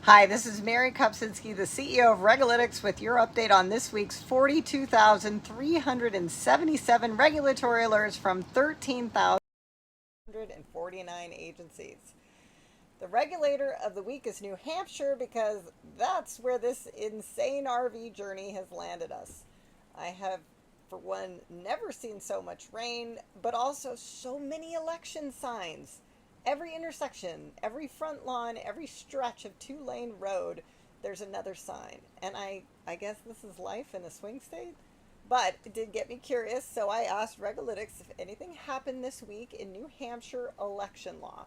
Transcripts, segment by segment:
Hi, this is Mary Kopczynski, the CEO of RegAlytics, with your update on this week's 42,377 regulatory alerts from 13,149 agencies. The regulator of the week is New Hampshire because that's where this insane RV journey has landed us. I have, for one, never seen so much rain, but also so many election signs. Every intersection, every front lawn, every stretch of two-lane road, there's another sign. And I guess this is life in a swing state. But it did get me curious, so I asked Regulations if anything happened this week in New Hampshire election law.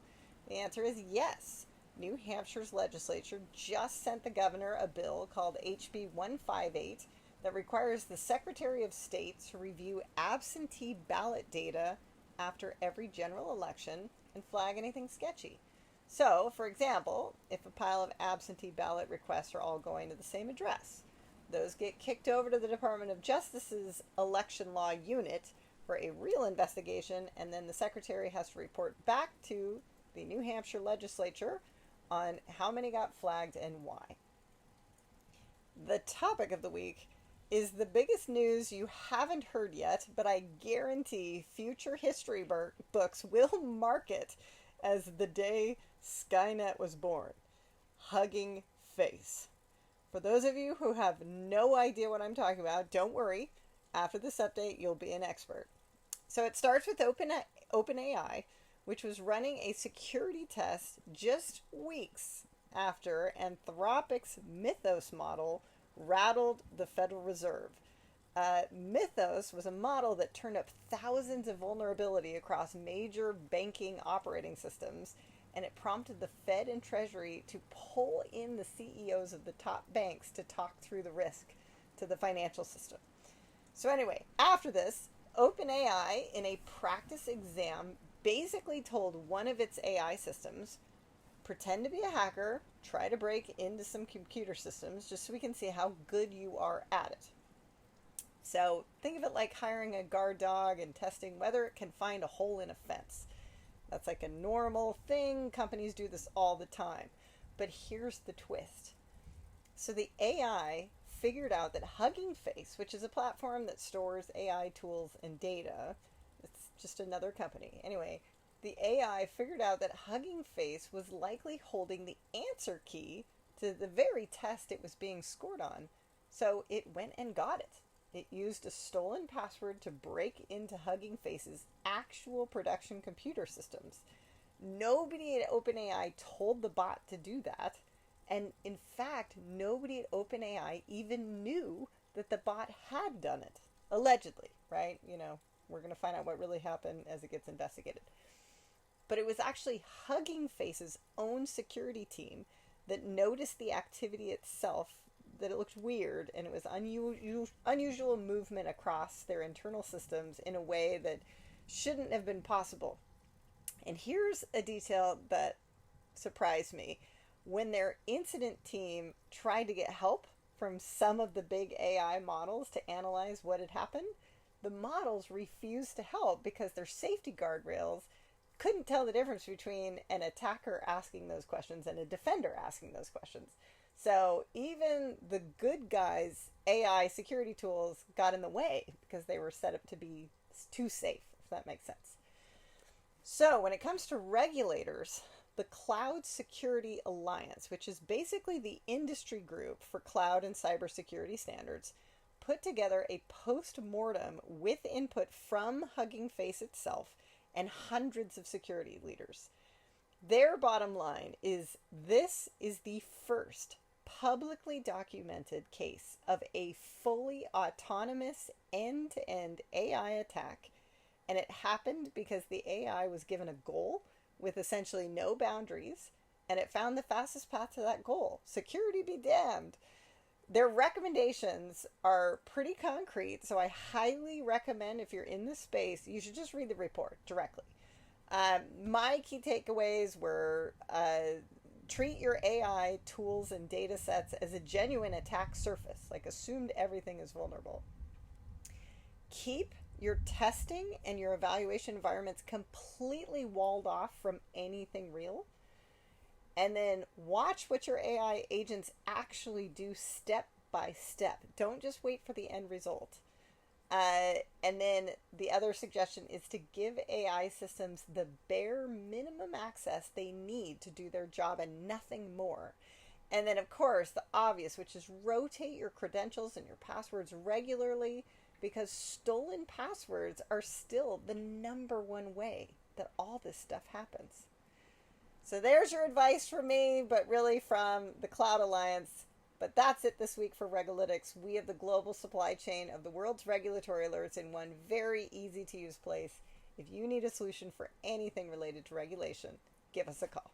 The answer is yes. New Hampshire's legislature just sent the governor a bill called HB 158 that requires the Secretary of State to review absentee ballot data after every general election and flag anything sketchy. So, for example, if a pile of absentee ballot requests are all going to the same address, those get kicked over to the Department of Justice's election law unit for a real investigation, and then the secretary has to report back to the New Hampshire legislature on how many got flagged and why. The topic of the week is the biggest news you haven't heard yet, but I guarantee future history books will mark it as the day Skynet was born. Hugging face. For those of you who have no idea what I'm talking about, don't worry. After this update, you'll be an expert. So it starts with OpenAI, which was running a security test just weeks after Anthropic's Mythos model rattled the Federal Reserve. Mythos was a model that turned up thousands of vulnerability across major banking operating systems, and it prompted the Fed and Treasury to pull in the CEOs of the top banks to talk through the risk to the financial system. So anyway, after this, OpenAI, in a practice exam, basically told one of its AI systems, pretend to be a hacker, try to break into some computer systems just so we can see how good you are at it. So think of it like hiring a guard dog and testing whether it can find a hole in a fence. That's like a normal thing. Companies do this all the time. But here's the twist. So the AI figured out that Hugging Face, which is a platform that stores AI tools and data, it's just another company. Anyway, the AI figured out that Hugging Face was likely holding the answer key to the very test it was being scored on. So it went and got it. It used a stolen password to break into Hugging Face's actual production computer systems. Nobody at OpenAI told the bot to do that. And in fact, nobody at OpenAI even knew that the bot had done it. Allegedly, right? You know, we're going to find out what really happened as it gets investigated. But it was actually Hugging Face's own security team that noticed the activity itself, that it looked weird, and it was unusual movement across their internal systems in a way that shouldn't have been possible. And here's a detail that surprised me. When their incident team tried to get help from some of the big AI models to analyze what had happened, the models refused to help because their safety guardrails couldn't tell the difference between an attacker asking those questions and a defender asking those questions. So even the good guys' AI security tools got in the way because they were set up to be too safe, if that makes sense. So when it comes to regulators, the Cloud Security Alliance, which is basically the industry group for cloud and cybersecurity standards, put together a post-mortem with input from Hugging Face itself and hundreds of security leaders. Their bottom line is this is the first publicly documented case of a fully autonomous end-to-end AI attack, and it happened because the AI was given a goal with essentially no boundaries, and it found the fastest path to that goal. Security be damned. Their recommendations are pretty concrete, so I highly recommend, if you're in this space, you should just read the report directly. My key takeaways were treat your AI tools and data sets as a genuine attack surface, like assumed everything is vulnerable. Keep your testing and your evaluation environments completely walled off from anything real. And then watch what your AI agents actually do step by step. Don't just wait for the end result. And then the other suggestion is to give AI systems the bare minimum access they need to do their job and nothing more. And then, of course, the obvious, which is rotate your credentials and your passwords regularly, because stolen passwords are still the number one way that all this stuff happens. So there's your advice from me, but really from the Cloud Alliance. But that's it this week for Regulalytics. We have the global supply chain of the world's regulatory alerts in one very easy to use place. If you need a solution for anything related to regulation, give us a call.